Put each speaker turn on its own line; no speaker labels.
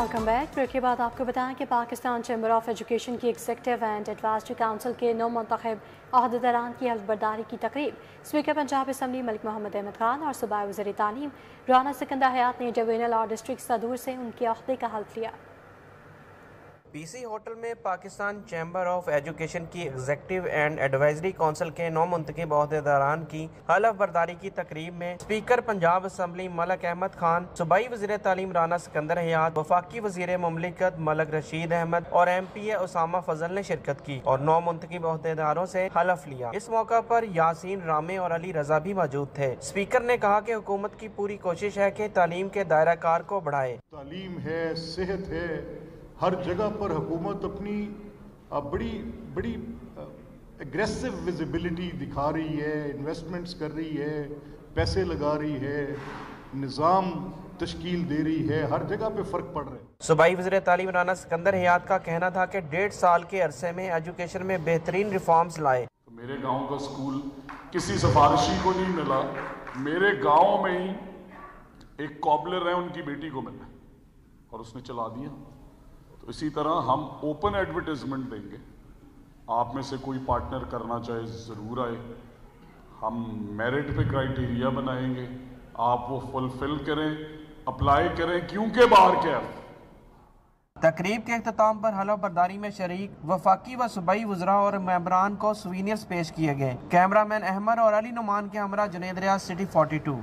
Welcome back. Break के बाद आपको बताएं कि पाकिस्तान चैम्बर ऑफ एजुकेशन की एग्जीक्यूटिव एंड एडवाइजरी काउंसिल के नौ मुंतखब अहदेदारान की हल्फ बर्दारी की तकरीब स्पीकर पंजाब असम्बली मलिक मोहम्मद अहमद खान और सूबाई वज़ीर तालीम राना सिकंदर हयात ने डिवीजनल और डिस्ट्रिक्ट सदूर से उनके अहदे का हल्फ लिया।
पीसी होटल में पाकिस्तान चैम्बर ऑफ एजुकेशन की एग्जीक्यूटिव एंड एडवाइजरी काउंसिल के नौ मुंतखब अहदेदारान की हल्फ बर्दारी की तकरीब में स्पीकर पंजाब असम्बली मलिक अहमद खान, सूबाई वज़ीर तालीम राना सिकंदर हयात, वफाकी वज़ीर मुमलिकत मलिक रशीद अहमद और MPA उसामा फजल ने शिरकत की और नौ मुंतखब अहदेदारों से हल्फ लिया। इस मौका पर यासीन रामे और अली रजा भी मौजूद थे। स्पीकर ने कहा कि हुकूमत की पूरी कोशिश है कि तालीम के दायरा कार को बढ़ाए।
तालीम है, सेहत है, हर जगह पर हुकूमत अपनी बड़ी एग्रेसिव विजिबिलिटी दिखा रही है, इन्वेस्टमेंट्स कर रही है, पैसे लगा रही है, निज़ाम तश्कील दे रही है, हर जगह पे फ़र्क पड़ रहा है।
सूबाई वज़ीर तालीम राना सिकंदर हयात का कहना था कि 1.5 साल के अरसे में एजुकेशन में बेहतरीन रिफॉर्म्स लाए।
तो मेरे गांव का स्कूल किसी सिफारिशी को नहीं मिला, मेरे गांव में ही एक कॉबलर है, उनकी बेटी को मिला और उसने चला दिया। तो इसी तरह हम ओपन एडवर्टाइजमेंट देंगे, आप में से कोई पार्टनर करना चाहे ज़रूर आए, हम मेरिट पे क्राइटेरिया बनाएंगे, आप वो फुलफिल करें, अप्लाई करें, क्योंकि बाहर क्या है।
तकरीब के इख्तिताम पर हल्फ बर्दारी में शरीक वफाकी व सूबाई वज़रा और मेंबरान को सुवीनियर्स पेश किए गए। कैमरामैन अहमद और अली नुमान के हमरा जुनेद रियाज, सिटी 42।